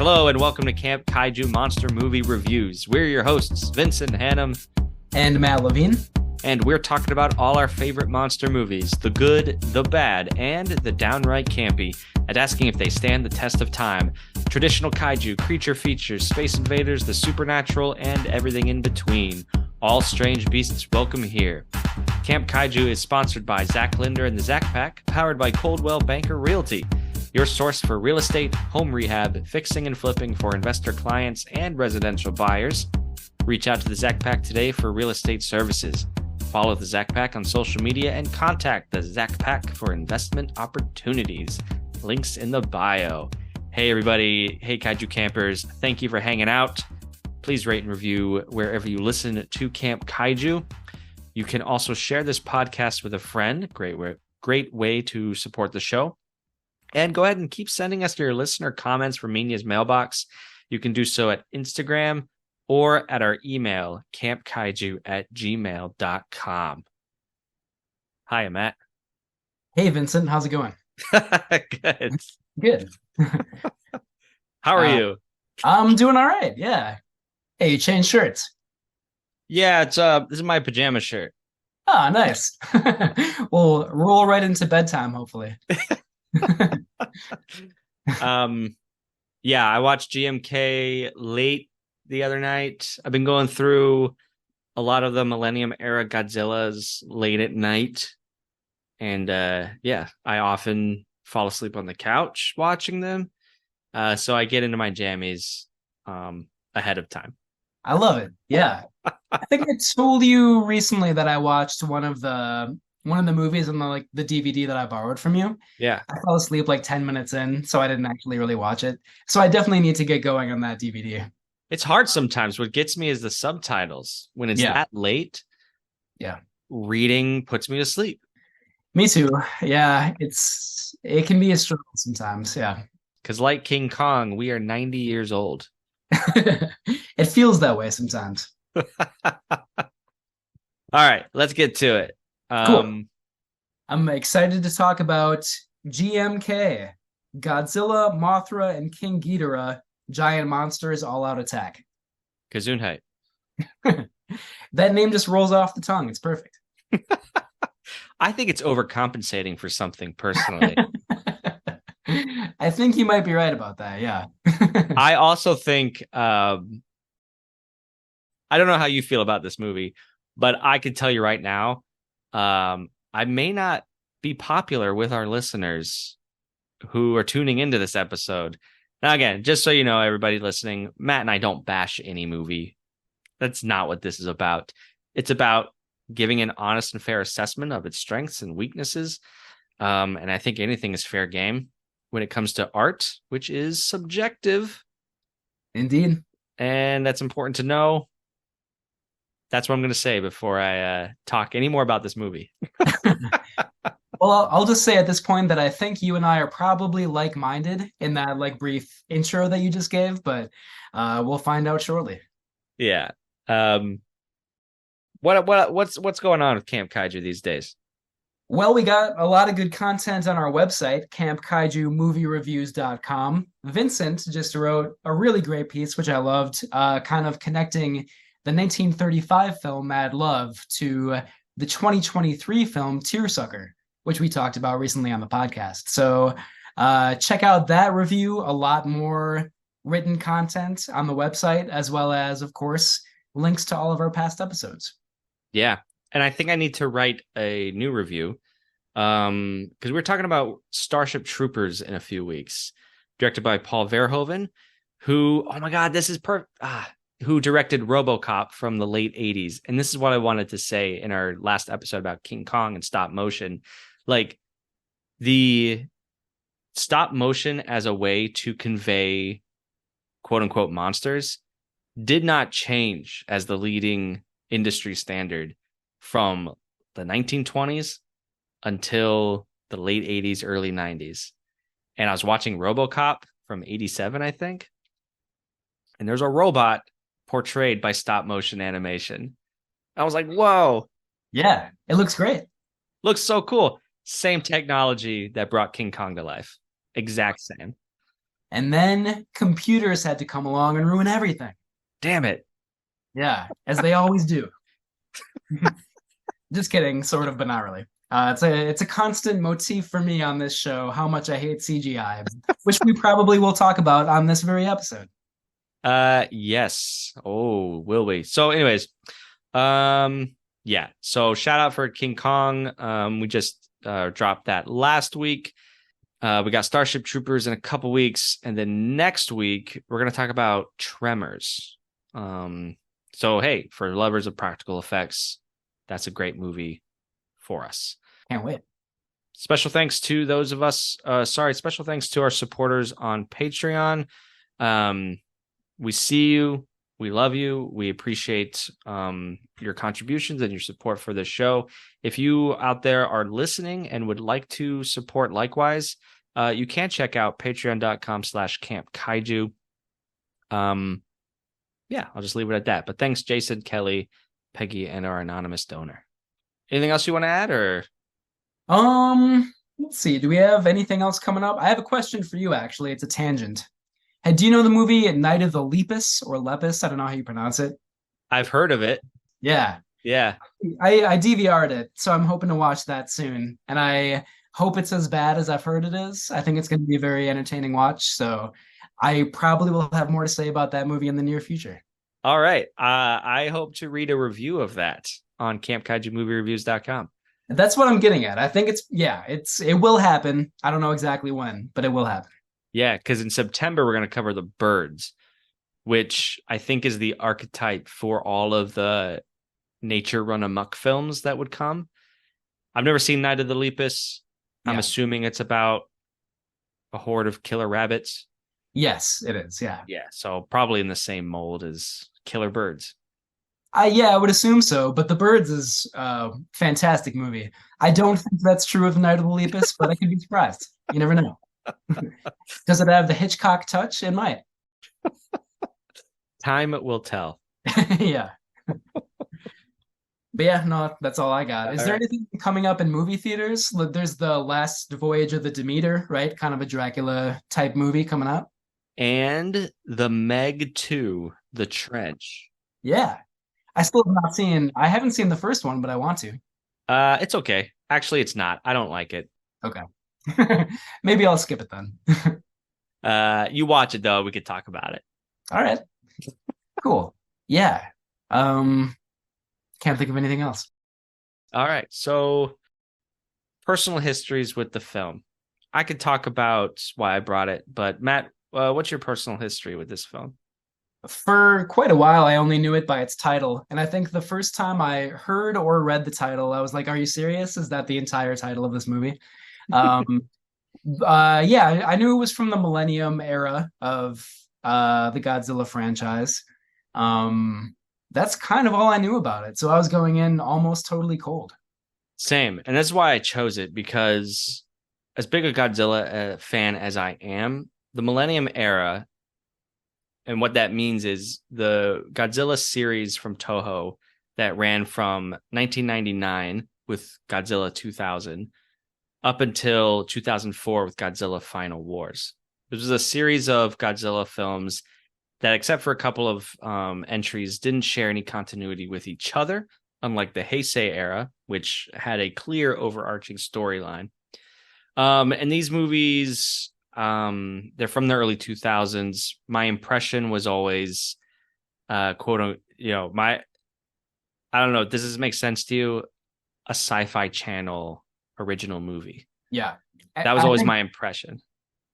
Hello and welcome to Camp Kaiju Monster Movie Reviews. We're your hosts, Vincent Hannum and Matt Levine. And we're talking about all our favorite monster movies, the good, the bad, and the downright campy, and asking if they stand the test of time. Traditional kaiju, creature features, space invaders, the supernatural, and everything in between. All strange beasts welcome here. Camp Kaiju is sponsored by Zach Linder and the Zach Pack, powered by Coldwell Banker Realty, your source for real estate, home rehab, fixing and flipping for investor clients and residential buyers. Reach out to the Zach Pack today for real estate services. Follow the Zach Pack on social media and contact the Zach Pack for investment opportunities. Links in the bio. Hey everybody, hey Kaiju campers, thank you for hanging out. Please rate and review wherever you listen to Camp Kaiju. You can also share this podcast with a friend. Great way to support the show. And go ahead and keep sending us your listener comments from Media's mailbox. You can do so at Instagram or at our email, campkaiju@gmail.com. Hi, Matt. Hey, Vincent. How's it going? Good. Good. How are you? I'm doing all right. Yeah. Hey, you changed shirts. Yeah, this is my pajama shirt. Ah, nice. We'll roll right into bedtime, hopefully. Yeah, I watched GMK late the other night. I've been going through a lot of the Millennium era Godzillas late at night. And I often fall asleep on the couch watching them. So I get into my jammies ahead of time. I love it. Yeah. I think I told you recently that I watched one of the movies in the DVD that I borrowed from you. Yeah. I fell asleep like 10 minutes in, so I didn't actually really watch it. So I definitely need to get going on that DVD. It's hard sometimes. What gets me is the subtitles. When it's that late, reading puts me to sleep. Me too. Yeah, it can be a struggle sometimes. Yeah. Because like King Kong, we are 90 years old. It feels that way sometimes. All right, let's get to it. Cool. I'm excited to talk about GMK, Godzilla, Mothra, and King Ghidorah, giant monsters all-out attack. Gesundheit. That name just rolls off the tongue. It's perfect. I think it's overcompensating for something personally. I think you might be right about that, yeah. I also think, I don't know how you feel about this movie, but I can tell you right now, I may not be popular with our listeners who are tuning into this episode. Now, again, just so you know, everybody listening, Matt and I don't bash any movie. That's not what this is about. It's about giving an honest and fair assessment of its strengths and weaknesses. And I think anything is fair game when it comes to art, which is subjective. Indeed. And that's important to know. That's what I'm going to say before I talk any more about this movie. Well, I'll just say at this point that I think you and I are probably like-minded in that brief intro that you just gave, but we'll find out shortly. Yeah. What's going on with Camp Kaiju these days? Well, we got a lot of good content on our website, campkaijumoviereviews.com. Vincent just wrote a really great piece, which I loved, kind of connecting the 1935 film Mad Love to the 2023 film Tearsucker, which we talked about recently on the podcast. So check out that review, a lot more written content on the website, as well as, of course, links to all of our past episodes. Yeah. And I think I need to write a new review because we're talking about Starship Troopers in a few weeks, directed by Paul Verhoeven, who, oh my God, this is who directed RoboCop from the late 80s. And this is what I wanted to say in our last episode about King Kong and stop motion. Like the stop motion as a way to convey quote unquote monsters did not change as the leading industry standard from the 1920s until the late 80s, early 90s. And I was watching RoboCop from 87, I think. And there's a robot portrayed by stop motion animation. I was like, whoa. Yeah, it looks great. Looks so cool. Same technology that brought King Kong to life. Exact same. And then computers had to come along and ruin everything. Damn it. Yeah, as they always do. Just kidding, sort of, but not really. It's a constant motif for me on this show, how much I hate CGI, which we probably will talk about on this very episode. Yes. Oh, will we? So, anyways, yeah. So shout out for King Kong. We just dropped that last week. We got Starship Troopers in a couple weeks, and then next week we're gonna talk about Tremors. So hey, for lovers of practical effects, that's a great movie for us. Can't wait. Special thanks to those of us. Special thanks to our supporters on Patreon. We see you. We love you. We appreciate your contributions and your support for the show. If you out there are listening and would like to support likewise, you can check out patreon.com/campkaiju. Yeah, I'll just leave it at that. But thanks, Jason, Kelly, Peggy, and our anonymous donor. Anything else you want to add, or? Let's see. Do we have anything else coming up? I have a question for you, actually. It's a tangent. Hey, do you know the movie Night of the Lepus or Lepus? I don't know how you pronounce it. I've heard of it. Yeah. Yeah. I DVR'd it, so I'm hoping to watch that soon. And I hope it's as bad as I've heard it is. I think it's going to be a very entertaining watch. So I probably will have more to say about that movie in the near future. All right. I hope to read a review of that on campkaijumoviereviews.com. That's what I'm getting at. I think it will happen. I don't know exactly when, but it will happen. Yeah, because in September we're going to cover The Birds, which I think is the archetype for all of the nature run amok films that would come. I've never seen Night of the Lepus. I'm assuming it's about a horde of killer rabbits. Yes, it is. Yeah. Yeah. So probably in the same mold as Killer Birds. I would assume so. But The Birds is a fantastic movie. I don't think that's true of Night of the Lepus, but I could be surprised. You never know. Does it have the Hitchcock touch? It might. Time will tell. Yeah. But yeah, no, that's all I got. Is there anything coming up in movie theaters? There's the Last Voyage of the Demeter, right? Kind of a Dracula type movie coming up. And the Meg 2, The Trench. Yeah. I haven't seen the first one, but I want to. It's okay. Actually, it's not. I don't like it. Okay. Maybe I'll skip it then. You watch it though, we could talk about it. All right. Cool. Yeah. Can't think of anything else. All right. So personal histories with the film. I could talk about why I brought it, but Matt, what's your personal history with this film? For quite a while, I only knew it by its title. And I think the first time I heard or read the title, I was like, are you serious? Is that the entire title of this movie? Yeah, I knew it was from the Millennium era of the Godzilla franchise. That's kind of all I knew about it. So I was going in almost totally cold. Same. And that's why I chose it, because as big a Godzilla fan as I am, the Millennium era, and what that means is the Godzilla series from Toho that ran from 1999 with Godzilla 2000 up until 2004 with Godzilla Final Wars. This was a series of Godzilla films that, except for a couple of entries, didn't share any continuity with each other, unlike the Heisei era, which had a clear overarching storyline. And these movies, they're from the early 2000s. My impression was always, quote, I don't know, does this make sense to you? A Sci-Fi Channel original movie. Yeah. That was always my impression.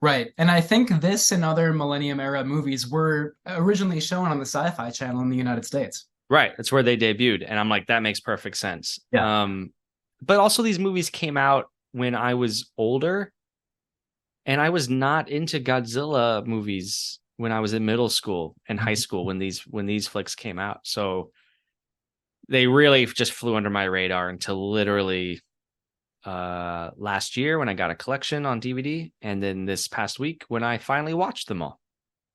Right. And I think this and other Millennium era movies were originally shown on the Sci-Fi Channel in the United States. Right. That's where they debuted. And I'm like, that makes perfect sense. Yeah. But also these movies came out when I was older, and I was not into Godzilla movies when I was in middle school and high school when these flicks came out. So they really just flew under my radar until literally last year when I got a collection on DVD, and then this past week when I finally watched them all.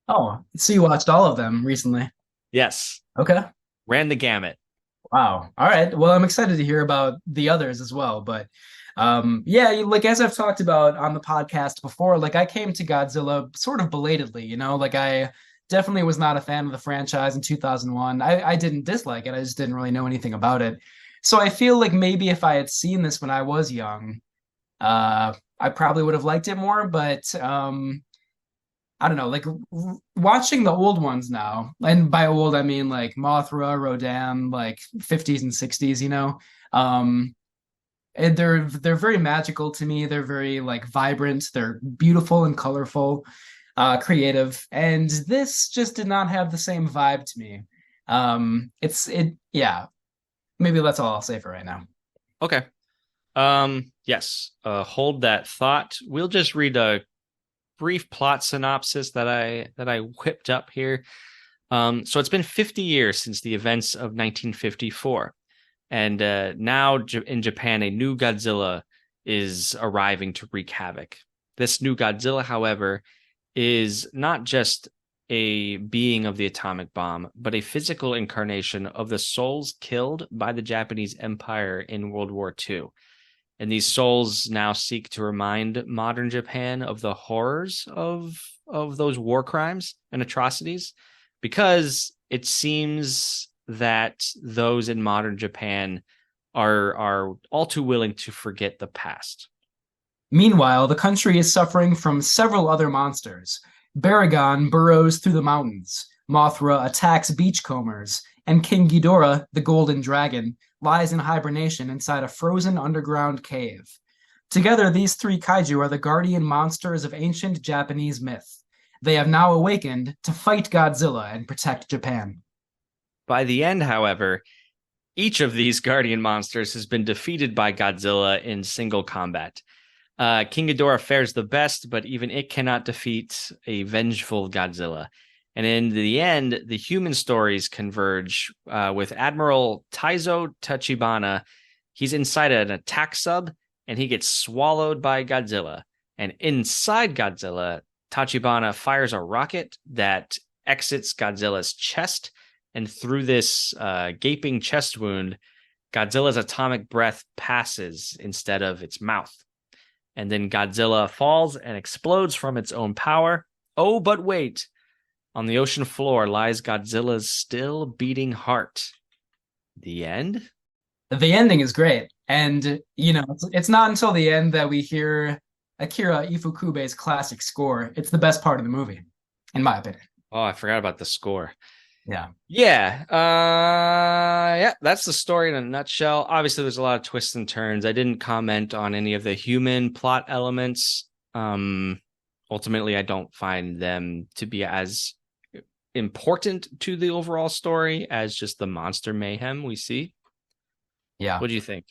Oh, so you watched all of them recently? Yes. Okay. Ran the gamut. Wow. All right. Well, I'm excited to hear about the others as well. But Yeah, like as I've talked about on the podcast before, like I came to Godzilla sort of belatedly, like I definitely was not a fan of the franchise in 2001. I didn't dislike it, I just didn't really know anything about it. So I feel like maybe if I had seen this when I was young, I probably would have liked it more, but I don't know, like watching the old ones now, and by old I mean like Mothra, Rodan, like 50s and 60s, and they're very magical to me. They're very like vibrant. They're beautiful and colorful, creative. And this just did not have the same vibe to me. Yeah. Maybe that's all I'll say for right now. Okay. Yes. Hold that thought. We'll just read a brief plot synopsis that I whipped up here. So it's been 50 years since the events of 1954. And now in Japan, a new Godzilla is arriving to wreak havoc. This new Godzilla, however, is not just a being of the atomic bomb, but a physical incarnation of the souls killed by the Japanese Empire in World War II. And these souls now seek to remind modern Japan of the horrors of those war crimes and atrocities, because it seems that those in modern Japan are all too willing to forget the past. Meanwhile, the country is suffering from several other monsters. Baragon burrows through the mountains. Mothra attacks beachcombers, and King Ghidorah, the golden dragon, lies in hibernation inside a frozen underground cave. Together, these three kaiju are the guardian monsters of ancient Japanese myth. They have now awakened to fight Godzilla and protect Japan. By the end, however, each of these guardian monsters has been defeated by Godzilla in single combat. King Ghidorah fares the best, but even it cannot defeat a vengeful Godzilla. And in the end, the human stories converge with Admiral Taizo Tachibana. He's inside an attack sub, and he gets swallowed by Godzilla. And inside Godzilla, Tachibana fires a rocket that exits Godzilla's chest, and through this gaping chest wound, Godzilla's atomic breath passes instead of its mouth. And then Godzilla falls and explodes from its own power. Oh, but wait. On the ocean floor lies Godzilla's still beating heart. The end? The ending is great. And, it's not until the end that we hear Akira Ifukube's classic score. It's the best part of the movie, in my opinion. Oh, I forgot about the score. Yeah. Yeah. Yeah, that's the story in a nutshell. Obviously, there's a lot of twists and turns. I didn't comment on any of the human plot elements. Ultimately, I don't find them to be as important to the overall story as just the monster mayhem we see. Yeah. What do you think?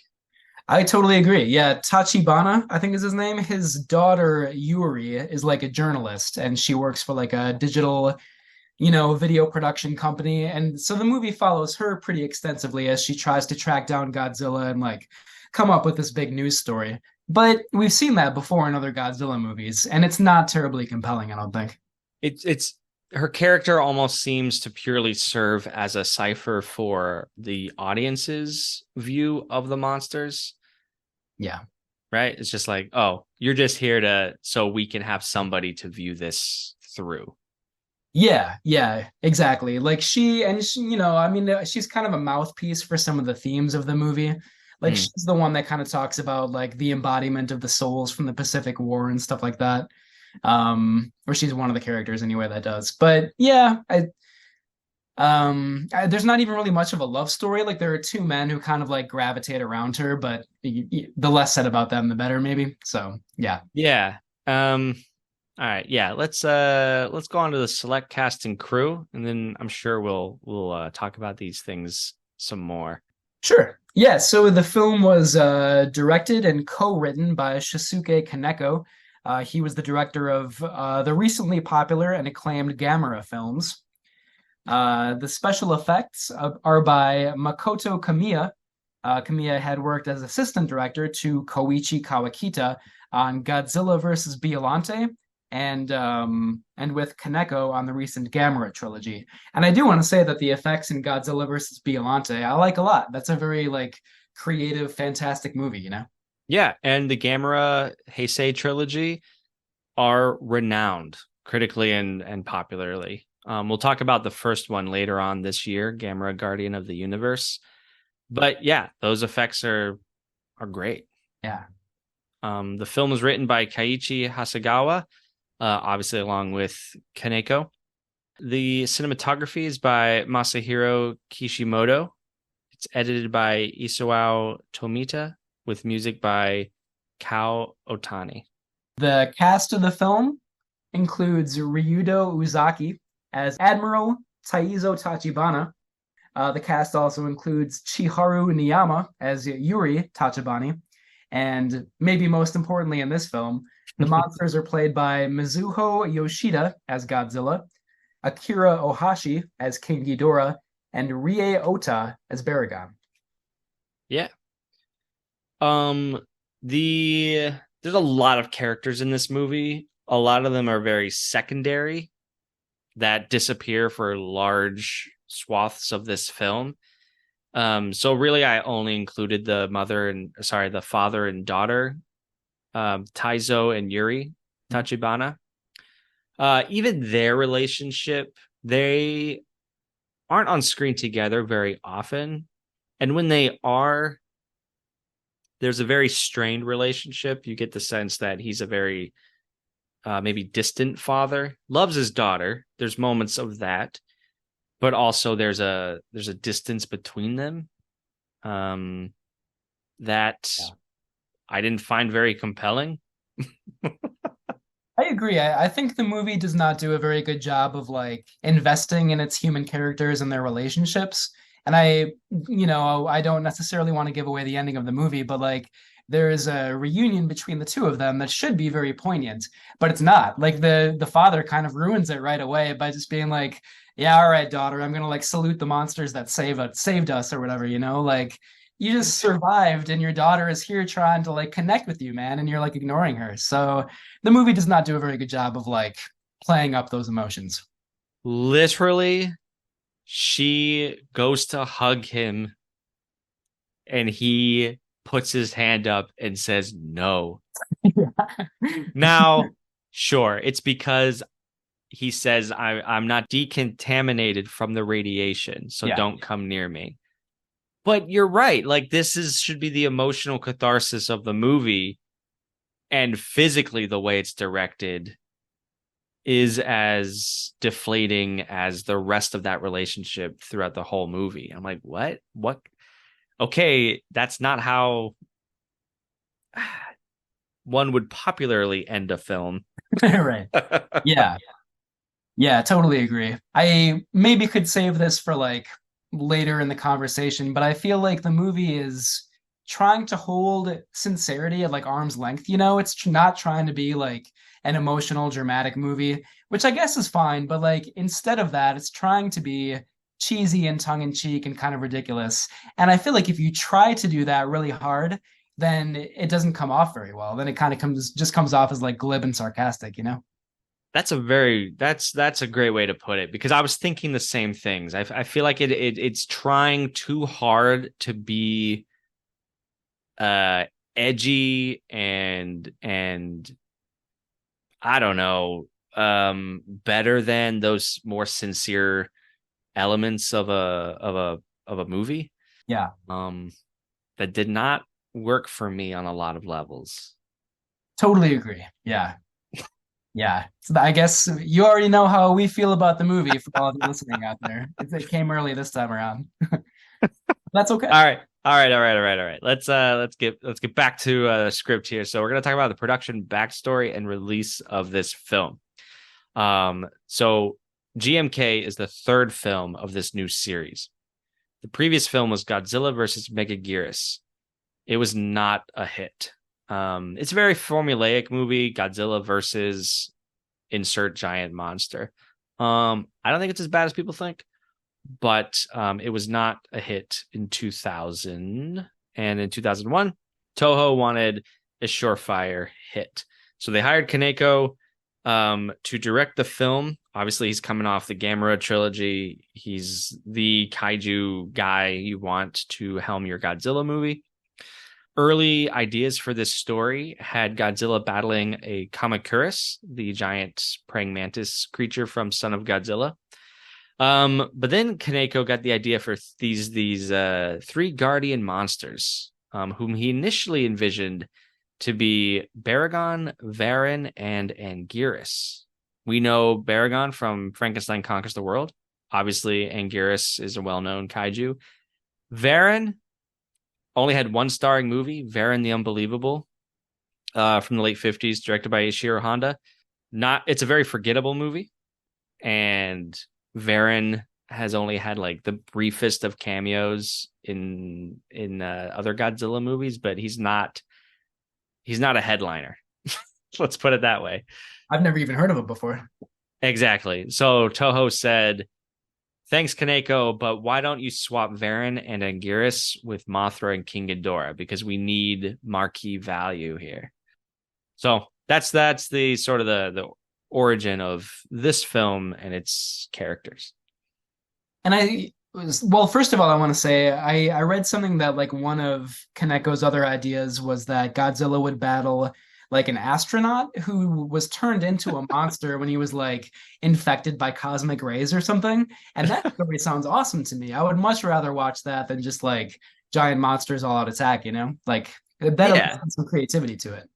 I totally agree. Yeah, Tachibana, I think is his name. His daughter Yuri is like a journalist, and she works for like a digital, video production company. And so the movie follows her pretty extensively as she tries to track down Godzilla and like come up with this big news story. But we've seen that before in other Godzilla movies, and it's not terribly compelling, I don't think. It's her character almost seems to purely serve as a cipher for the audience's view of the monsters. Yeah. Right? It's just like, oh, you're just here so we can have somebody to view this through. Yeah, exactly. Like she's kind of a mouthpiece for some of the themes of the movie. Like she's the one that kind of talks about like the embodiment of the souls from the Pacific War and stuff like that. Or she's one of the characters anyway that does. But yeah, there's not even really much of a love story. Like there are two men who kind of like gravitate around her, but the less said about them, the better, maybe. So yeah. Yeah. All right. Yeah. Let's go on to the select cast and crew, and then I'm sure we'll talk about these things some more. Sure. Yeah. So the film was directed and co-written by Shisuke Kaneko. He was the director of the recently popular and acclaimed Gamera films. The special effects are by Makoto Kamiya. Kamiya had worked as assistant director to Koichi Kawakita on Godzilla vs. Biollante and with Kaneko on the recent Gamera trilogy. And I do want to say that the effects in Godzilla vs. Biollante I like a lot. That's a very like creative, fantastic movie, Yeah, and the Gamera Heisei trilogy are renowned critically and popularly. We'll talk about the first one later on this year, Gamera Guardian of the Universe. But yeah, those effects are great. Yeah. The film was written by Keiichi Hasegawa, obviously along with Kaneko. The cinematography is by Masahiro Kishimoto. It's edited by Isao Tomita with music by Kao Otani. The cast of the film includes Ryudo Uzaki as Admiral Taizo Tachibana. The cast also includes Chiharu Niyama as Yuri Tachibana. And maybe most importantly in this film, the monsters are played by Mizuho Yoshida as Godzilla, Akira Ohashi as King Ghidorah, and Rie Ota as Baragon. Yeah. Um, there's a lot of characters in this movie. A lot of them are very secondary that disappear for large swaths of this film. So really I only included the father and daughter, Taizo and Yuri Tachibana. Even their relationship, they aren't on screen together very often. And when they are, there's a very strained relationship. You get the sense that he's a very maybe distant father, loves his daughter. There's moments of that, but also there's a distance between them that I didn't find very compelling. I agree. I think the movie does not do a very good job of like investing in its human characters and their relationships. And I don't necessarily want to give away the ending of the movie, but like there is a reunion between the two of them that should be very poignant, but it's not. Like the father kind of ruins it right away by just being like, "Yeah, all right, daughter, I'm gonna like salute the monsters that saved us or whatever," you know? Like you just survived and your daughter is here trying to like connect with you, man, and you're like ignoring her. So the movie does not do a very good job of like playing up those emotions. Literally, she goes to hug him and he puts his hand up and says no. Now, sure, it's because he says I'm not decontaminated from the radiation, so Yeah. don't come near me. But you're right. Like this is should be the emotional catharsis of the movie, and physically the way it's directed is as deflating as the rest of that relationship throughout the whole movie. I'm like, what? What? Okay, that's not how one would popularly end a film. Right. Yeah. Yeah, totally agree. I maybe could save this for like later in the conversation, but I feel like the movie is trying to hold sincerity at like arm's length, you know? It's not trying to be like an emotional, dramatic movie, which I guess is fine, but like instead of that, it's trying to be cheesy and tongue in cheek and kind of ridiculous. And I feel like if you try to do that really hard, then it doesn't come off very well. Then it kind of comes off as like glib and sarcastic, you know? That's a great way to put it because I was thinking the same things. I feel like it's trying too hard to be edgy and I don't know better than those more sincere elements of a movie. Yeah. Um that did not work for me on a lot of levels. Totally agree. Yeah. Yeah. So I guess you already know how we feel about the movie for all of you listening out there. It came early this time around. That's okay. All right. All right. Let's get back to the script here. So we're gonna talk about the production backstory and release of this film. So GMK is the third film of this new series. The previous film was Godzilla versus Megaguirus. It was not a hit. It's a very formulaic movie, Godzilla versus insert giant monster. I don't think it's as bad as people think, but it was not a hit in 2000. And in 2001, Toho wanted a surefire hit. So they hired Kaneko to direct the film. Obviously, he's coming off the Gamera trilogy. He's the kaiju guy you want to helm your Godzilla movie. Early ideas for this story had Godzilla battling a Kamacuras, the giant praying mantis creature from Son of Godzilla. But then Kaneko got the idea for these three guardian monsters, whom he initially envisioned to be Baragon, Varan, and Anguirus. We know Baragon from Frankenstein Conquers the World. Obviously, Anguirus is a well-known kaiju. Varan only had one starring movie, Varan the Unbelievable, from the late 50s, directed by Ishiro Honda. It's a very forgettable movie, and Varan has only had like the briefest of cameos in other Godzilla movies, but he's not a headliner. Let's put it that way. I've never even heard of him before. Exactly. So Toho said, thanks, Kaneko, but why don't you swap Varan and Anguirus with Mothra and King Ghidorah? Because we need marquee value here. So that's the sort of the origin of this film and its characters. And well, first of all, I want to say I read something that like one of Kaneko's other ideas was that Godzilla would battle like an astronaut who was turned into a monster when he was like infected by cosmic rays or something. And that story sounds awesome to me. I would much rather watch that than just like giant monsters all out attack, you know? Like that'll have some creativity to it.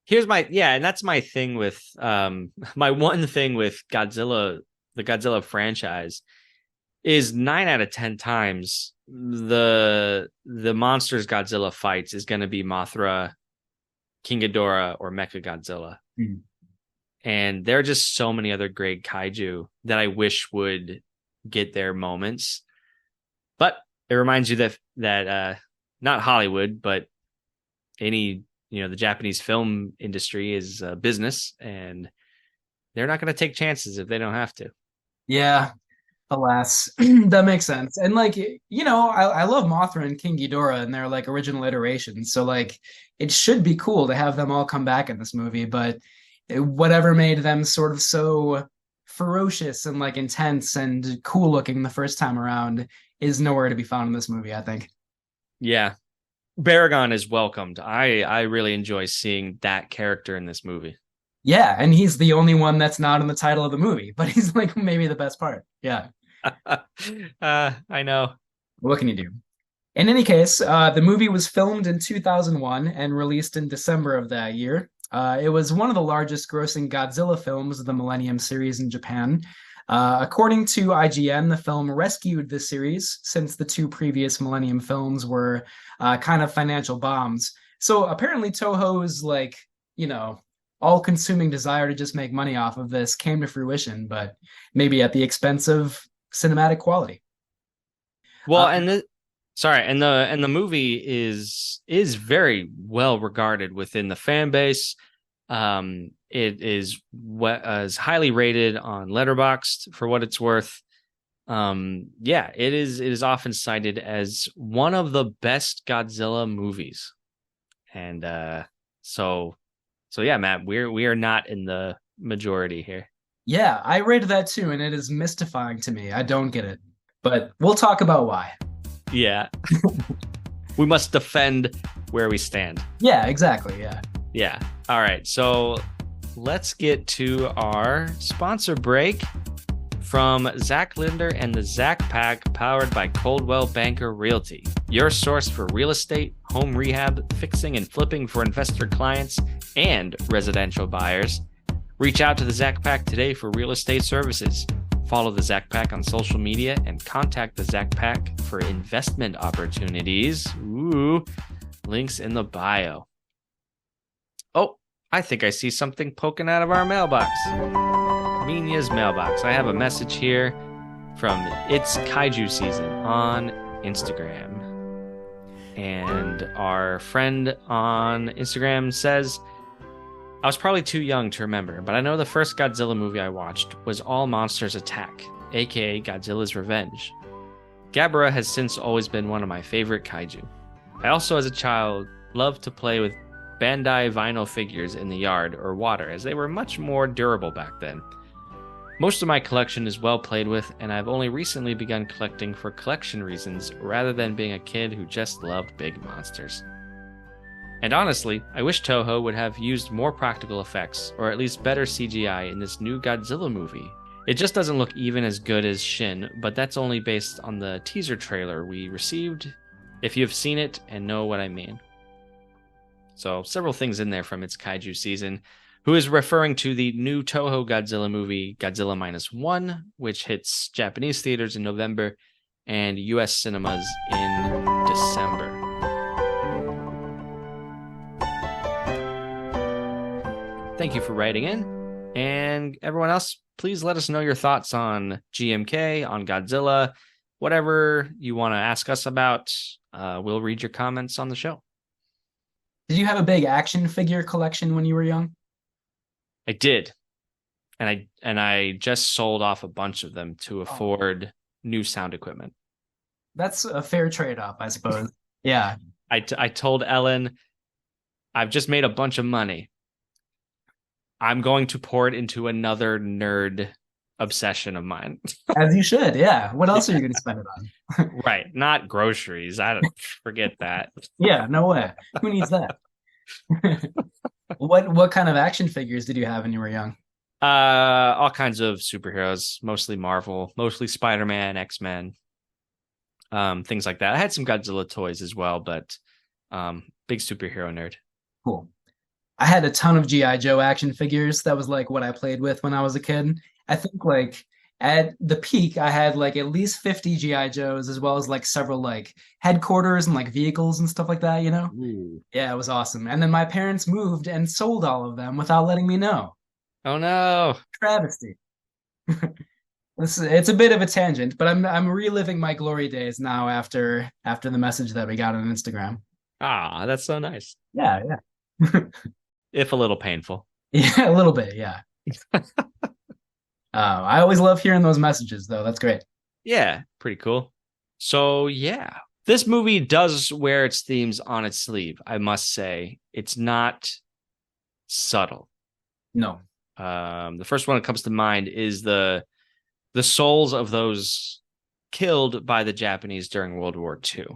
And that's my thing with my one thing with Godzilla, the Godzilla franchise, is 9 out of 10 times the monsters Godzilla fights is going to be Mothra, King Ghidorah, or Mechagodzilla. Mm. And there are just so many other great kaiju that I wish would get their moments. But it reminds you that not Hollywood, but any, the Japanese film industry is a business, and they're not going to take chances if they don't have to. Yeah. Alas, that makes sense. And like, I love Mothra and King Ghidorah and their like original iterations. So like, it should be cool to have them all come back in this movie. But whatever made them sort of so ferocious and like intense and cool looking the first time around is nowhere to be found in this movie, I think. Yeah, Baragon is welcomed. I really enjoy seeing that character in this movie. Yeah, and he's the only one that's not in the title of the movie, but he's like maybe the best part. Yeah. I know. What can you do? In any case, the movie was filmed in 2001 and released in December of that year. It was one of the largest grossing Godzilla films of the Millennium series in Japan. According to IGN, the film rescued the series since the two previous Millennium films were kind of financial bombs. So apparently Toho's like, all-consuming desire to just make money off of this came to fruition, but maybe at the expense of cinematic quality. Well, and the movie is very well regarded within the fan base. It is highly rated on Letterboxd for what it's worth. It is often cited as one of the best Godzilla movies, and so yeah, Matt, we are not in the majority here. Yeah, I rated that too, and it is mystifying to me. I don't get it, but we'll talk about why. Yeah. We must defend where we stand. Yeah, exactly. Yeah. Yeah. All right. So let's get to our sponsor break from Zach Linder and the Zach Pack, powered by Coldwell Banker Realty, your source for real estate, home rehab, fixing and flipping for investor clients and residential buyers. Reach out to the Zach Pack today for real estate services. Follow the Zach Pack on social media and contact the Zach Pack for investment opportunities. Ooh, links in the bio. Oh, I think I see something poking out of our mailbox. Minya's mailbox. I have a message here from It's Kaiju Season on Instagram. And our friend on Instagram says, I was probably too young to remember, but I know the first Godzilla movie I watched was All Monsters Attack, aka Godzilla's Revenge. Ghidorah has since always been one of my favorite kaiju. I also, as a child, loved to play with Bandai vinyl figures in the yard or water, as they were much more durable back then. Most of my collection is well played with, and I've only recently begun collecting for collection reasons rather than being a kid who just loved big monsters. And honestly, I wish Toho would have used more practical effects, or at least better CGI in this new Godzilla movie. It just doesn't look even as good as Shin, but that's only based on the teaser trailer we received, if you've seen it and know what I mean. So, several things in there from its kaiju season, who is referring to the new Toho Godzilla movie, Godzilla Minus One, which hits Japanese theaters in November and US cinemas in December. Thank you for writing in. And everyone else, please let us know your thoughts on GMK, on Godzilla, whatever you want to ask us about. We'll read your comments on the show. Did you have a big action figure collection when you were young? I did. And I just sold off a bunch of them to afford new sound equipment. That's a fair trade-off, I suppose. Yeah. I told Ellen, I've just made a bunch of money. I'm going to pour it into another nerd obsession of mine. As you should, yeah. What else are you going to spend it on? Right, not groceries. I don't forget that. Yeah, no way. Who needs that? What kind of action figures did you have when you were young? All kinds of superheroes, mostly Marvel, mostly Spider-Man, X-Men, things like that. I had some Godzilla toys as well, but big superhero nerd. Cool. I had a ton of G.I. Joe action figures. That was like what I played with when I was a kid. I think like at the peak, I had like at least 50 G.I. Joes, as well as like several like headquarters and like vehicles and stuff like that, you know? Ooh. Yeah, it was awesome. And then my parents moved and sold all of them without letting me know. Oh no. Travesty. It's a bit of a tangent, but I'm reliving my glory days now after the message that we got on Instagram. Ah, that's so nice. Yeah, yeah. If a little painful. Yeah, a little bit, yeah. I always love hearing those messages, though. That's great. Yeah, pretty cool. So, yeah. This movie does wear its themes on its sleeve, I must say. It's not subtle. No. The first one that comes to mind is the souls of those killed by the Japanese during World War II.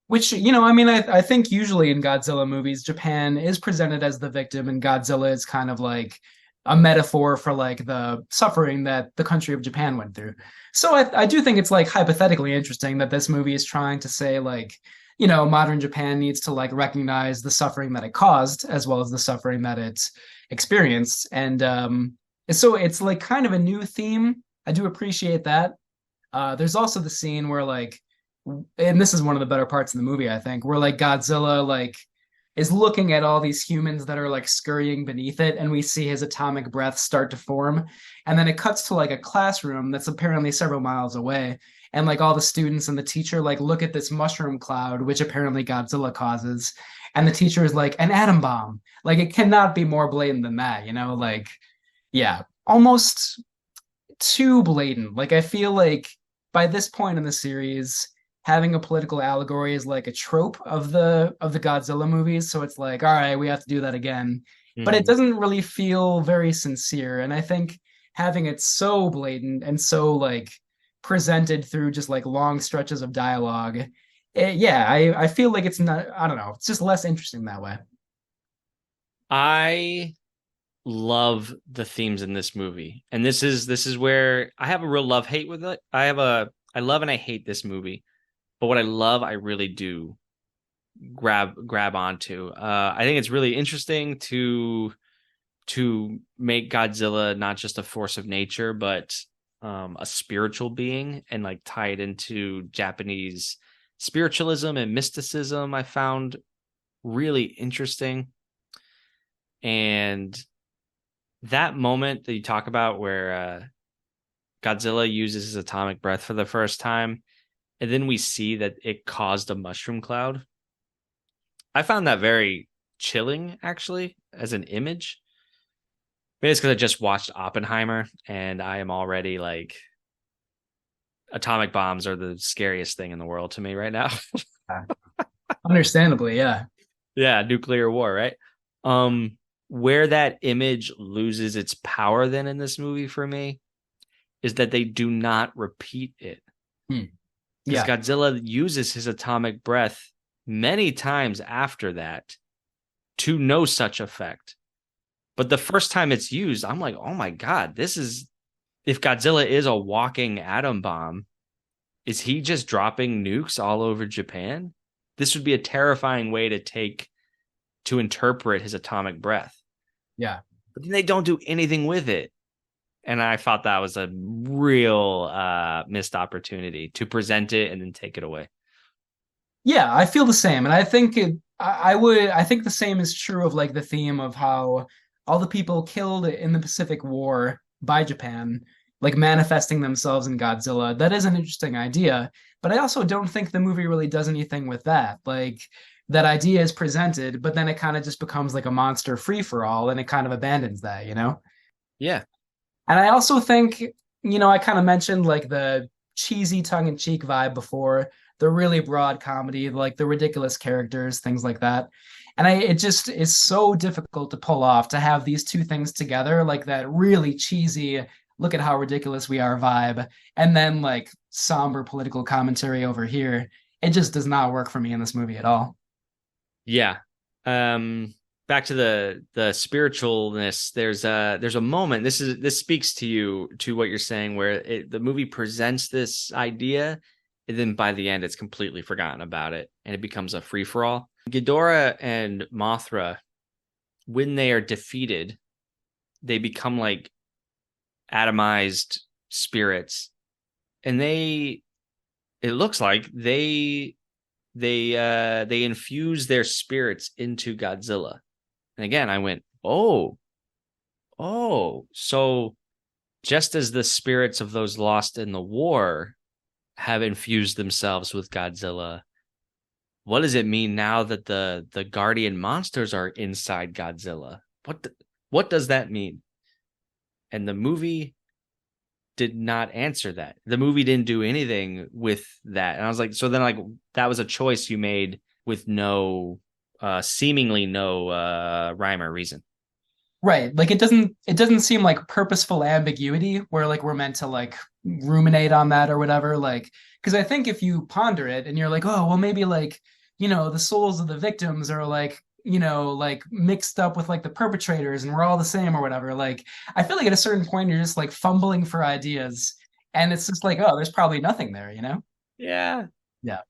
Which, you know, I mean, I think usually in Godzilla movies, Japan is presented as the victim, and Godzilla is kind of like a metaphor for like the suffering that the country of Japan went through. So I do think it's like hypothetically interesting that this movie is trying to say like, you know, modern Japan needs to like recognize the suffering that it caused as well as the suffering that it experienced. And so it's like kind of a new theme. I do appreciate that. There's also the scene where like, and this is one of the better parts of the movie, I think, where like Godzilla like is looking at all these humans that are like scurrying beneath it, and we see his atomic breath start to form. And then it cuts to like a classroom that's apparently several miles away. And like all the students and the teacher like look at this mushroom cloud, which apparently Godzilla causes. And the teacher is like, an atom bomb. Like it cannot be more blatant than that, you know? Like, yeah, almost too blatant. Like I feel like by this point in the series, having a political allegory is like a trope of the Godzilla movies. So it's like, all right, we have to do that again. But it doesn't really feel very sincere. And I think having it so blatant and so like presented through just like long stretches of dialogue, I feel like it's not, I don't know, it's just less interesting that way. I love the themes in this movie. And this is where I have a real love-hate with it. I love and I hate this movie. But what I love, I really do grab onto. I think it's really interesting to make Godzilla not just a force of nature, but a spiritual being, and like tie it into Japanese spiritualism and mysticism. I found really interesting. And that moment that you talk about where Godzilla uses his atomic breath for the first time, and then we see that it caused a mushroom cloud. I found that very chilling, actually, as an image. Maybe it's because I just watched Oppenheimer, and I am already like, atomic bombs are the scariest thing in the world to me right now. Understandably, yeah. Yeah, nuclear war, right? Where that image loses its power then in this movie for me is that they do not repeat it. Because Godzilla uses his atomic breath many times after that to no such effect. But the first time it's used, I'm like, oh my God, this is if Godzilla is a walking atom bomb, is he just dropping nukes all over Japan? This would be a terrifying way to interpret his atomic breath. Yeah. But then they don't do anything with it. And I thought that was a real missed opportunity to present it and then take it away. Yeah, I feel the same, and I think I think the same is true of like the theme of how all the people killed in the Pacific War by Japan, like manifesting themselves in Godzilla. That is an interesting idea, but I also don't think the movie really does anything with that. Like that idea is presented, but then it kind of just becomes like a monster free for all, and it kind of abandons that, you know? Yeah. And I also think, I kind of mentioned like the cheesy tongue-in-cheek vibe before, the really broad comedy, like the ridiculous characters, things like that. And it just is so difficult to pull off to have these two things together, like that really cheesy, look at how ridiculous we are vibe, and then like somber political commentary over here. It just does not work for me in this movie at all. Yeah. Back to the spiritualness, there's a moment, this speaks to you, to what you're saying, where the movie presents this idea and then by the end it's completely forgotten about it and it becomes a free-for-all. Ghidorah and Mothra, when they are defeated, they become like atomized spirits, and it looks like they infuse their spirits into Godzilla. And again, I went, so just as the spirits of those lost in the war have infused themselves with Godzilla, what does it mean now that the guardian monsters are inside Godzilla? What does that mean? And the movie did not answer that. The movie didn't do anything with that. And I was like, so then like that was a choice you made with no seemingly no rhyme or reason. Right. Like it doesn't seem like purposeful ambiguity where like we're meant to like ruminate on that or whatever. Like, because I think if you ponder it and you're like, oh, well, maybe like, the souls of the victims are like, like mixed up with like the perpetrators and we're all the same or whatever. Like, I feel like at a certain point you're just like fumbling for ideas and it's just like, oh, there's probably nothing there, you know? Yeah. Yeah.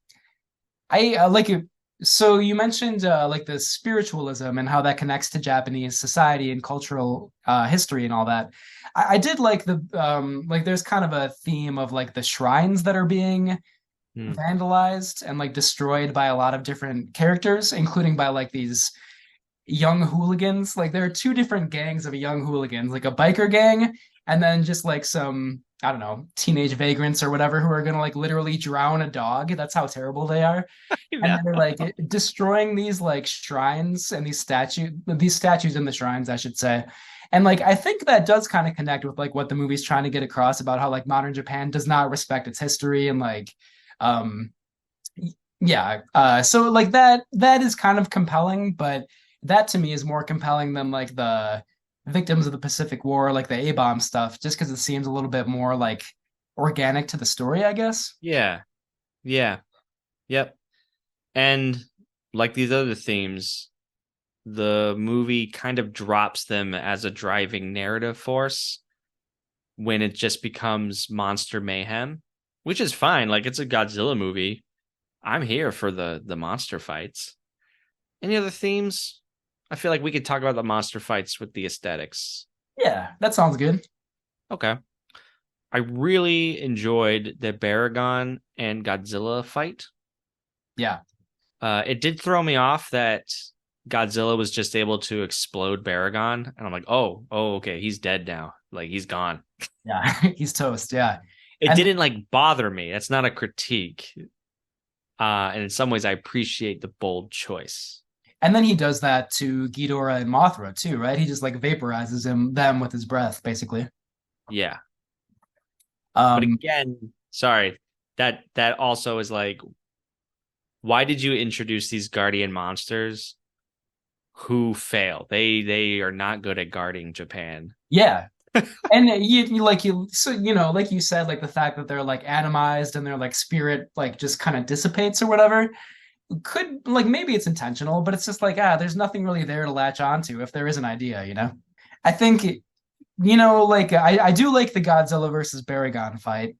I like it. So you mentioned like the spiritualism and how that connects to Japanese society and cultural history and all that. I did like the like there's kind of a theme of like the shrines that are being Hmm. vandalized and like destroyed by a lot of different characters, including by like these young hooligans. Like there are two different gangs of young hooligans, like a biker gang and then just like some, I don't know, teenage vagrants or whatever who are gonna like literally drown a dog. That's how terrible they are. And Yeah. then they're like destroying these like shrines and these statues in the shrines, I should say. And like I think that does kind of connect with like what the movie's trying to get across about how like modern Japan does not respect its history and like um yeah. So like that is kind of compelling, but that to me is more compelling than like the victims of the Pacific War, like the A-bomb stuff, just because it seems a little bit more like organic to the story, I guess. Yeah. Yeah. Yep. And like these other themes, the movie kind of drops them as a driving narrative force when it just becomes monster mayhem, which is fine. Like it's a Godzilla movie. I'm here for the monster fights. Any other themes? I feel like we could talk about the monster fights with the aesthetics. Yeah, that sounds good. Okay. I really enjoyed the Baragon and Godzilla fight. Yeah. It did throw me off that Godzilla was just able to explode Baragon, and I'm like, okay, he's dead now. Like he's gone. Yeah. He's toast. Yeah. It And didn't like bother me. That's not a critique. And in some ways, I appreciate the bold choice. and then he does that to Ghidorah and Mothra too, right? He just like vaporizes them with his breath, basically. Yeah, but Um, again, sorry, that also is like, why did you introduce these guardian monsters who fail? They are not good at guarding Japan. yeah. And like you said, like the fact that they're like atomized and their like spirit like just kind of dissipates or whatever. could like maybe it's intentional, but it's just like there's nothing really there to latch onto if there is an idea, you know. I think like I do like the Godzilla versus Baragon fight.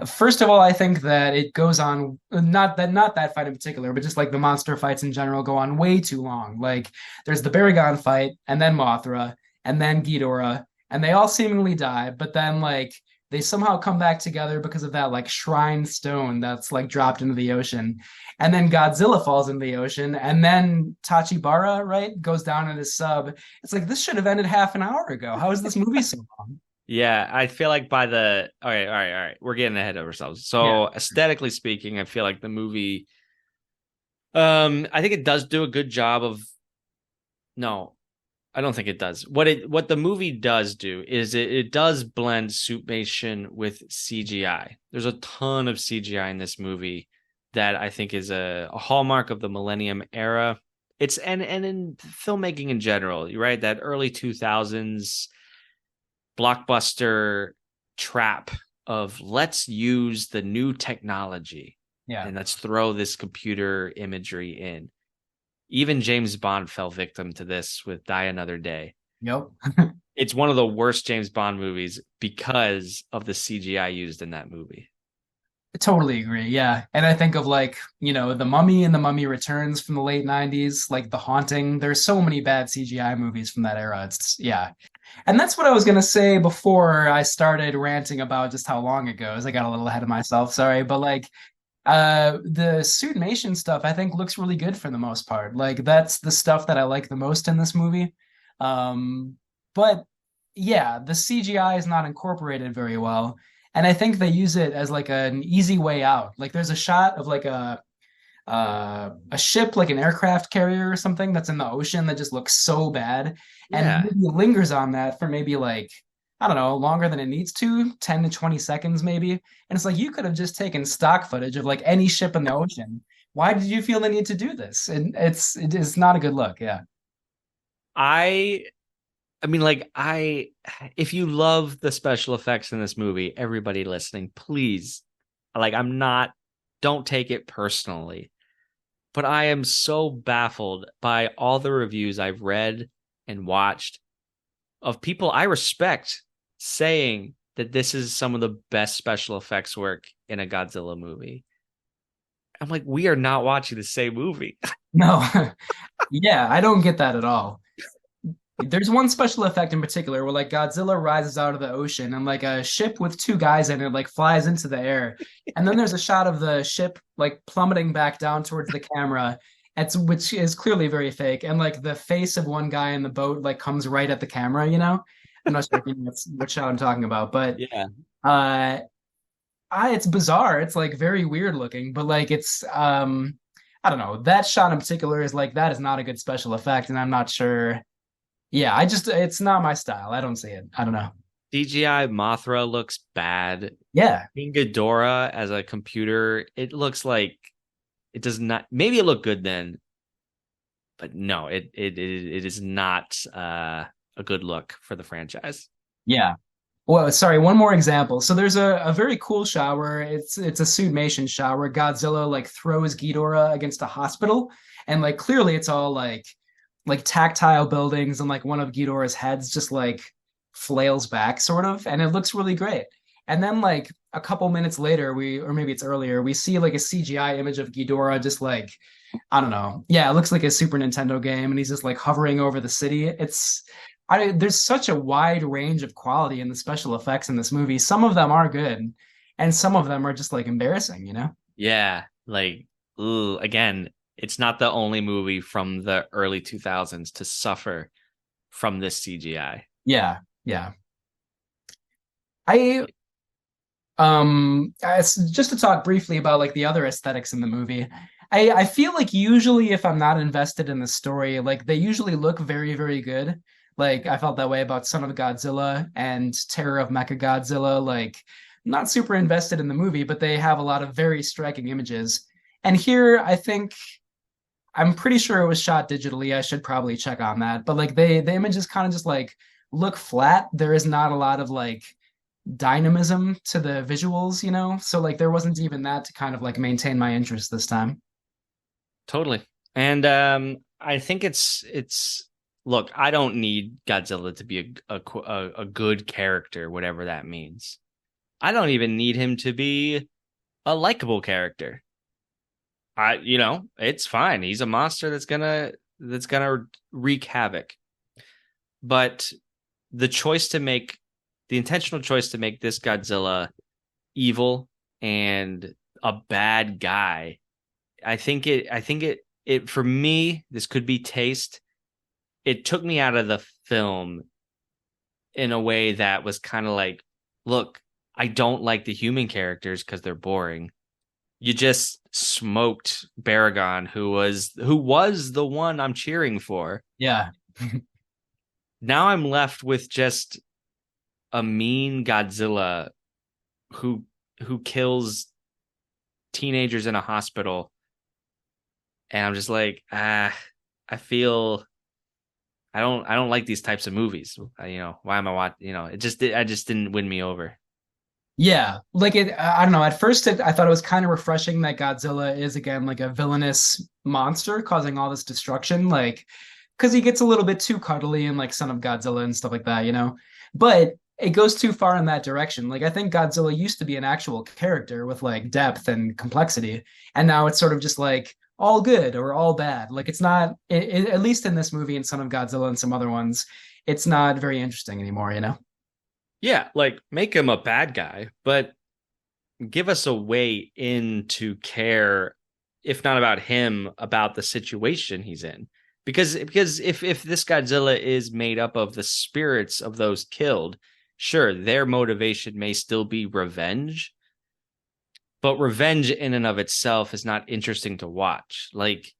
First of all, I think that it goes on not that fight in particular, but just like the monster fights in general go on way too long. Like there's the Baragon fight, and then Mothra, and then Ghidorah, and they all seemingly die, but then like they somehow come back together because of that like shrine stone that's like dropped into the ocean. And then Godzilla falls into the ocean, and then Tachibara, right, goes down in his sub. It's like this should have ended half an hour ago. How is this movie so long? Yeah, I feel like by the all right, all right, all right. We're getting ahead of ourselves. Yeah. So aesthetically speaking, I feel like the movie I think it does do a good job of no, I don't think it does. What the movie does do is it does blend suitmation with CGI. There's a ton of CGI in this movie that I think is a hallmark of the Millennium era. It's and in filmmaking in general, right? That early 2000s blockbuster trap of let's use the new technology Yeah. and let's throw this computer imagery in. Even James Bond fell victim to this with Die Another Day. Yep. It's one of the worst James Bond movies because of the CGI used in that movie. Totally agree. Yeah. And I think of like, The Mummy and The Mummy Returns from the late 90s, like The Haunting. There's so many bad CGI movies from that era. It's yeah. And that's what I was gonna say before I started ranting about just how long it goes. I got a little ahead of myself, sorry. But like the suitmation stuff I think looks really good for the most part. Like that's the stuff that I like the most in this movie. But yeah, the CGI is not incorporated very well. And I think they use it as like an easy way out. Like there's a shot of like a ship, like an aircraft carrier or something that's in the ocean that just looks so bad. And Yeah. maybe lingers on that for maybe like, I don't know, longer than it needs to, 10 to 20 seconds maybe. And it's like you could have just taken stock footage of like any ship in the ocean. Why did you feel the need to do this? And it is not a good look. Yeah. I I mean like I if you love the special effects in this movie, everybody listening, please like I'm not don't take it personally. But I am so baffled by all the reviews I've read and watched of people I respect saying that this is some of the best special effects work in a Godzilla movie. I'm like, we are not watching the same movie. No. Yeah, I don't get that at all. There's one special effect in particular where like Godzilla rises out of the ocean and like a ship with two guys in it like flies into the air. And then there's a shot of the ship like plummeting back down towards the camera. Which is clearly very fake. And like the face of one guy in the boat like comes right at the camera, you know? I'm not sure if you know what shot I'm talking about, but Yeah. uh it's bizarre. It's like very weird looking, but like it's I don't know. That shot in particular is like that is not a good special effect, and I'm not sure. Yeah, it's not my style. I don't see it. I don't know. CGI Mothra looks bad. Yeah. King Ghidorah as a computer, it looks like it does not. Maybe it looked good then, but no, it is not a good look for the franchise. Yeah. Well, sorry, one more example. So there's a very cool shot where it's a suitmation shot where Godzilla like throws Ghidorah against a hospital, and like clearly it's all like tactile buildings, and like one of Ghidorah's heads just like flails back sort of, and it looks really great. And then like a couple minutes later, or maybe it's earlier, we see like a CGI image of Ghidorah just like I don't know. Yeah, it looks like a Super Nintendo game, and he's just like hovering over the city. There's such a wide range of quality in the special effects in this movie. Some of them are good, and some of them are just like embarrassing, you know? Yeah, like ooh, again, it's not the only movie from the early 2000s to suffer from this CGI. Yeah, yeah. I just to talk briefly about like the other aesthetics in the movie. I feel like usually if I'm not invested in the story, like they usually look very, very good. Like I felt that way about Son of Godzilla and Terror of Mechagodzilla. Like not super invested in the movie, but they have a lot of very striking images. And here I think I'm pretty sure it was shot digitally. I should probably check on that. But like the images kind of just like look flat. There is not a lot of like dynamism to the visuals, you know? So like there wasn't even that to kind of like maintain my interest this time. Totally. And I think it's look, I don't need Godzilla to be a good character, whatever that means. I don't even need him to be a likable character. It's fine. He's a monster that's gonna wreak havoc. But the choice to make the intentional choice to make this Godzilla evil and a bad guy, I think it for me, this could be taste. It took me out of the film in a way that was kind of like, look, I don't like the human characters because they're boring. You just smoked Baragon, who was the one I'm cheering for. Yeah. Now I'm left with just a mean Godzilla who who kills teenagers in a hospital, and I'm just like, I feel I don't like these types of movies. Why am I watching? I just didn't win me over. Yeah, like I don't know. At first, I thought it was kind of refreshing that Godzilla is again like a villainous monster causing all this destruction, like because he gets a little bit too cuddly and like Son of Godzilla and stuff like that, you know. But it goes too far in that direction. Like I think Godzilla used to be an actual character with like depth and complexity, and now it's sort of just like all good or all bad. Like it's not, at least in this movie and Son of Godzilla and some other ones, it's not very interesting anymore, you know. Yeah, like make him a bad guy, but give us a way in to care, if not about him, about the situation he's in. Because if this Godzilla is made up of the spirits of those killed, sure, their motivation may still be revenge, but revenge in and of itself is not interesting to watch. Like,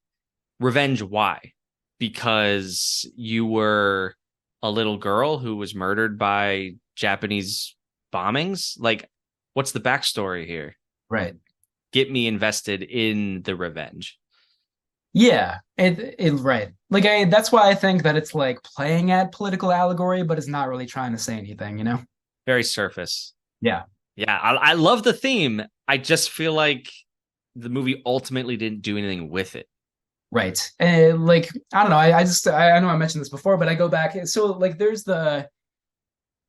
revenge, why? Because you were a little girl who was murdered by Japanese bombings? Like, what's the backstory here? Right. Get me invested in the revenge. Yeah, it right. Like that's why I think that it's like playing at political allegory, but it's not really trying to say anything, you know? Very surface. Yeah. Yeah, I love the theme. I just feel like the movie ultimately didn't do anything with it. Right. And like I don't know, I know I mentioned this before, but I go back. So like there's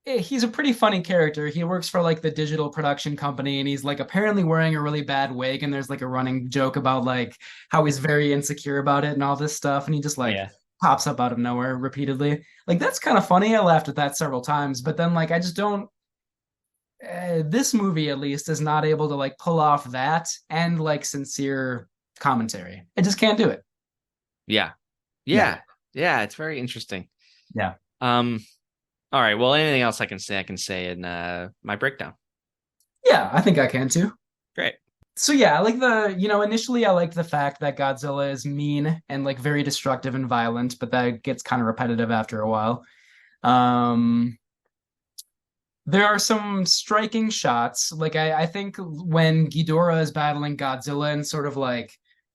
he's a pretty funny character. He works for like the digital production company and he's like apparently wearing a really bad wig and there's like a running joke about like how he's very insecure about it and all this stuff and he just like Yeah. pops up out of nowhere repeatedly. Like that's kind of funny. I laughed at that several times, but then like I just don't this movie at least is not able to like pull off that and like sincere commentary. It just can't do it. Yeah. Yeah. Yeah. Yeah, it's very interesting. Yeah. Um, all right. Well, anything else I can say in my breakdown. Yeah, I think I can too. Great. So yeah, I like initially I liked the fact that Godzilla is mean and like very destructive and violent, but that gets kind of repetitive after a while. Um, there are some striking shots. Like I think when Ghidorah is battling Godzilla and sort of like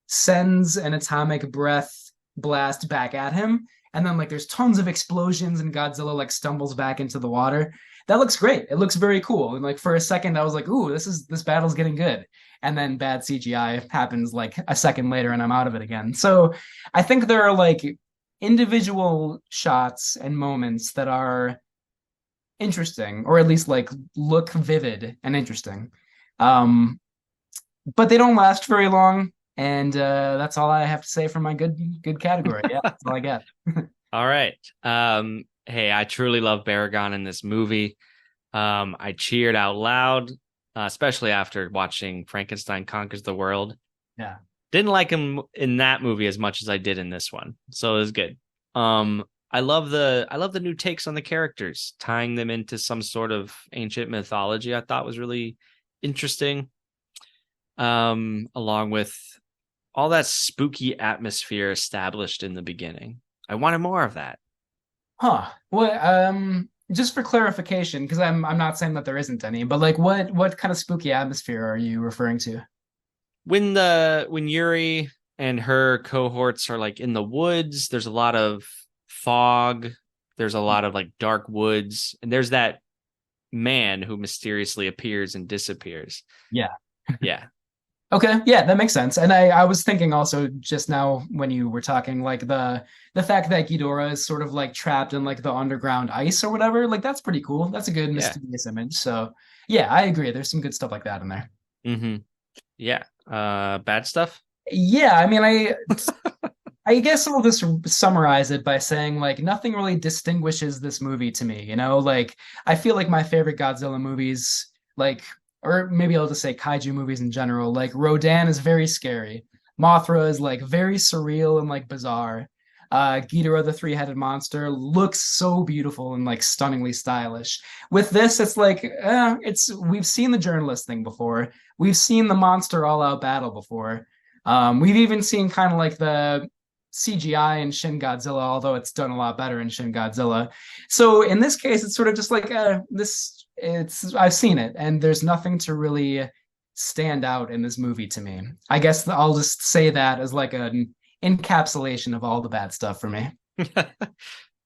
sends an atomic breath blast back at him, and then like there's tons of explosions and Godzilla like stumbles back into the water. That looks great. It looks very cool. And like for a second I was like, "Ooh, this battle's getting good." And then bad CGI happens like a second later and I'm out of it again. So I think there are like individual shots and moments that are interesting, or at least like look vivid and interesting. Um, but they don't last very long, and that's all I have to say for my good category. Yeah, that's all I got. All right. Hey, I truly love Baragon in this movie. I cheered out loud, especially after watching Frankenstein Conquers the World. Yeah, Didn't like him in that movie as much as I did in this one, so it was good. I love the new takes on the characters, tying them into some sort of ancient mythology. I thought was really interesting. Along with all that spooky atmosphere established in the beginning. I wanted more of that. huh? Well, just for clarification, because I'm not saying that there isn't any, but like what kind of spooky atmosphere are you referring to? When Yuri and her cohorts are like in the woods, there's a lot of fog, there's a lot of like dark woods, and there's that man who mysteriously appears and disappears. Yeah. Yeah. Okay, yeah, that makes sense. And I was thinking also just now when you were talking, like the fact that Ghidorah is sort of like trapped in like the underground ice or whatever, like that's pretty cool. That's a good Yeah. mysterious image. So yeah, I agree. There's some good stuff like that in there. Mm-hmm. Yeah. Bad stuff? Yeah, I mean, I guess I'll just summarize it by saying like nothing really distinguishes this movie to me, you know? Like I feel like my favorite Godzilla movies, like or maybe I'll just say kaiju movies in general, like Rodan is very scary. Mothra is like very surreal and like bizarre. Ghidorah the three-headed monster looks so beautiful and like stunningly stylish. With this, it's like it's we've seen the journalist thing before. We've seen the monster all-out battle before. We've even seen kind of like the CGI in Shin Godzilla, although it's done a lot better in Shin Godzilla. So in this case, it's sort of just like this. It's I've seen it, and there's nothing to really stand out in this movie to me. I guess I'll just say that as like an encapsulation of all the bad stuff for me.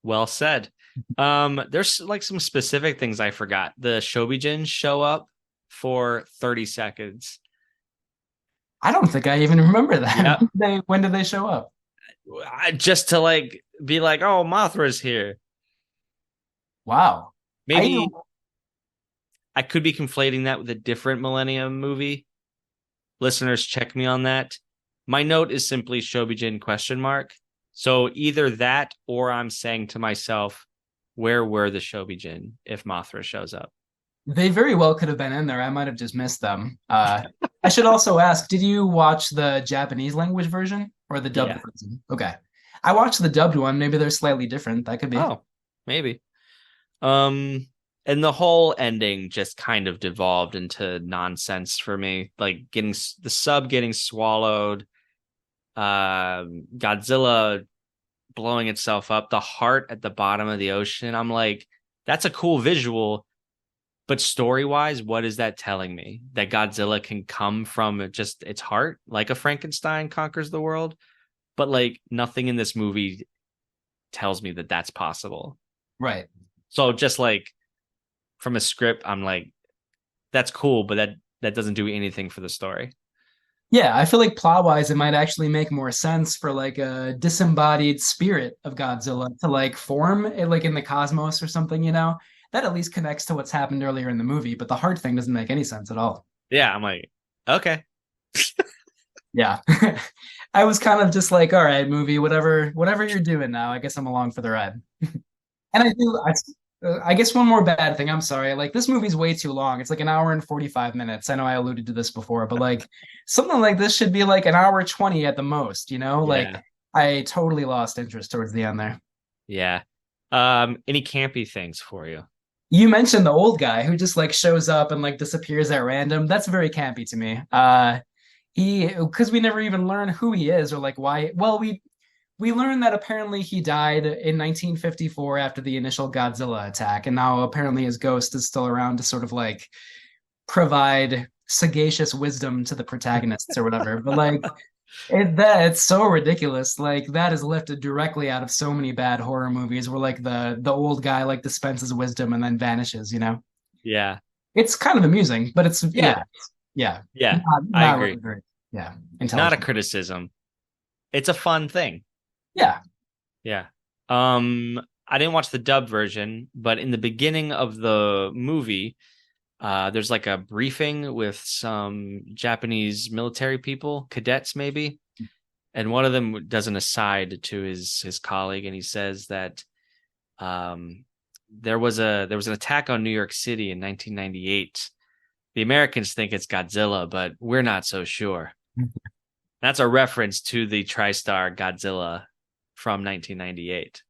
Well said. There's like some specific things I forgot. The Shobijin show up for 30 seconds. I don't think I even remember that. Yep. When did they show up? Just to like be like, oh, Mothra's here. Wow. I Maybe I could be conflating that with a different Millennium movie. Listeners, check me on that. My note is simply Shobijin question mark. So either that or I'm saying to myself, where were the Shobijin if Mothra shows up? They very well could have been in there. I might have just missed them. I should also ask, did you watch the Japanese language version or the dubbed Yeah. version? Okay. I watched the dubbed one. Maybe they're slightly different. That could be. Oh, maybe. Um, and the whole ending just kind of devolved into nonsense for me. Like getting the sub getting swallowed, Godzilla blowing itself up, the heart at the bottom of the ocean. I'm like, that's a cool visual, but story-wise, what is that telling me? That Godzilla can come from just its heart, like a Frankenstein conquers the world, but like nothing in this movie tells me that that's possible. Right. So just like from a script, I'm like, that's cool, but that doesn't do anything for the story. Yeah, I feel like plot wise, it might actually make more sense for like a disembodied spirit of Godzilla to like form it like in the cosmos or something, you know? That at least connects to what's happened earlier in the movie, but the heart thing doesn't make any sense at all. Yeah, I'm like, okay. Yeah. I was kind of just like, all right, movie, whatever you're doing now, I guess I'm along for the ride. And I guess one more bad thing. I'm sorry. Like this movie's way too long. It's like an hour and 45 minutes. I know I alluded to this before, but like something like this should be like an hour 20 at the most, you know? Like Yeah. I totally lost interest towards the end there. Yeah. Any campy things for you? You mentioned the old guy who just like shows up and like disappears at random. That's very campy to me. He because we never even learn who he is or like why. Well, we learned that apparently he died in 1954 after the initial Godzilla attack, and now apparently his ghost is still around to sort of like provide sagacious wisdom to the protagonists or whatever. But like it's so ridiculous. Like that is lifted directly out of so many bad horror movies where like the old guy like dispenses wisdom and then vanishes, you know? Yeah. It's kind of amusing, but it's Yeah. yeah. Yeah. I Not really agree. very, yeah, Not a intelligent. criticism. It's a fun thing. Yeah. Yeah. I didn't watch the dub version, but in the beginning of the movie, there's like a briefing with some Japanese military people, cadets maybe, and one of them does an aside to his colleague, and he says that there was an attack on New York City in 1998. The Americans think it's Godzilla, but we're not so sure. That's a reference to the TriStar Godzilla from 1998.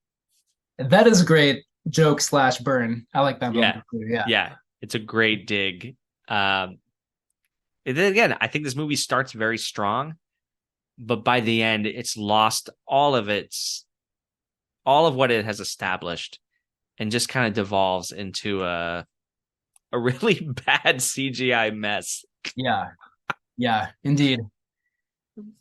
That is a great joke slash burn. I like that Yeah. moment too. Yeah. Yeah. It's a great dig. And then again, I think this movie starts very strong, but by the end, it's lost all of what it has established and just kind of devolves into a really bad CGI mess. Yeah. Yeah. Indeed.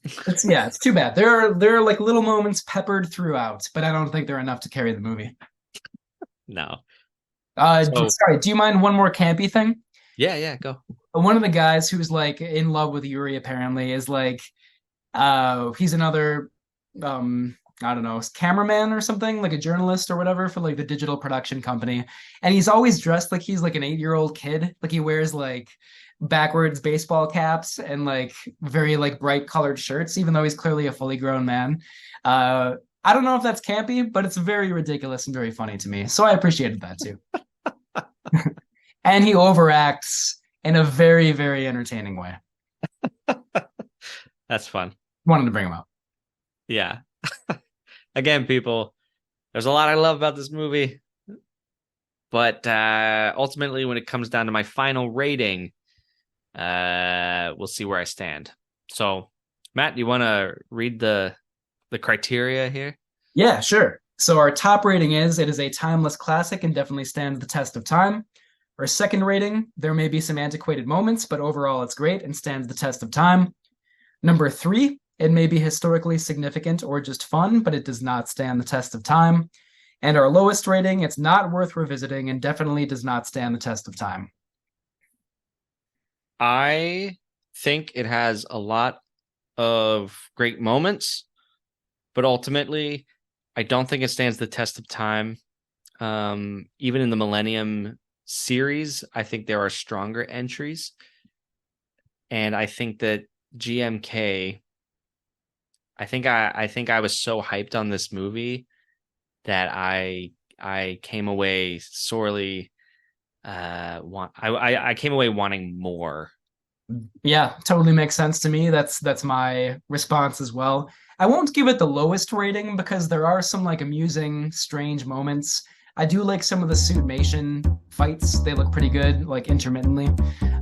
It's too bad. There are like little moments peppered throughout, but I don't think they're enough to carry the movie. No. So Sorry, do you mind one more campy thing? yeah, go. one of the guys who's like in love with Yuri apparently is like he's another I don't know, cameraman or something, like a journalist or whatever for like the digital production company. And he's always dressed like he's like an 8-year-old kid. Like he wears like backwards baseball caps and like very like bright colored shirts, even though he's clearly a fully grown man. I don't know if that's campy, but it's very ridiculous and very funny to me. So I appreciated that too. And he overacts in a very, very entertaining way. That's fun. Wanted to bring him up. Yeah. Again, people, there's a lot I love about this movie, but ultimately, when it comes down to my final rating, we'll see where I stand. So, Matt, do you want to read the criteria here? Yeah, sure. So our top rating is it is a timeless classic and definitely stands the test of time. Our second rating, there may be some antiquated moments, but overall it's great and stands the test of time. Number 3, it may be historically significant or just fun, but it does not stand the test of time. And our lowest rating, it's not worth revisiting and definitely does not stand the test of time. I think it has a lot of great moments, but ultimately, I don't think it stands the test of time. Even in the Millennium series, I think there are stronger entries. And I think that GMK, I think I was so hyped on this movie that I came away sorely I came away wanting more. Yeah, totally makes sense to me. That's my response as well. I won't give it the lowest rating because there are some like amusing, strange moments. I do like some of the suitmation fights. They look pretty good, like intermittently.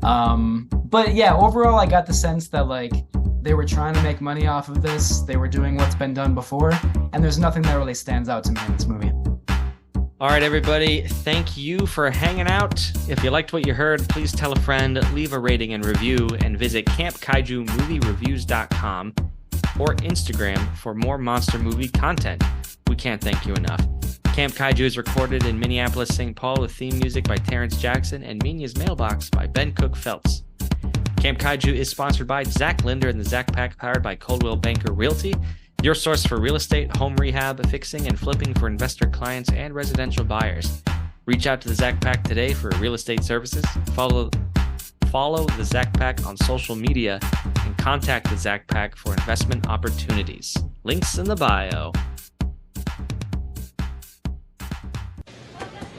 But yeah, overall, I got the sense that like they were trying to make money off of this. They were doing what's been done before, and there's nothing that really stands out to me in this movie. All right, everybody, thank you for hanging out. If you liked what you heard, please tell a friend, leave a rating and review, and visit campkaijumoviereviews.com or Instagram for more monster movie content. We can't thank you enough. Camp Kaiju is recorded in Minneapolis, St. Paul with theme music by Terrence Jackson and Mina's Mailbox by Ben Cook Phelps. Camp Kaiju is sponsored by Zach Linder and the Zach Pack, powered by Coldwell Banker Realty, your source for real estate, home rehab, fixing, and flipping for investor clients and residential buyers. Reach out to the Zach Pack today for real estate services. Follow the Zach Pack on social media and contact the Zach Pack for investment opportunities. Links in the bio.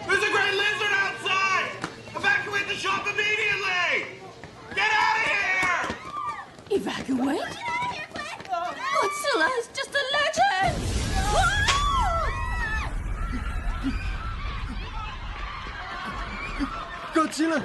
There's a great lizard outside! Evacuate the shop immediately! Get out of here! Evacuate? Godzilla is just a legend! Godzilla!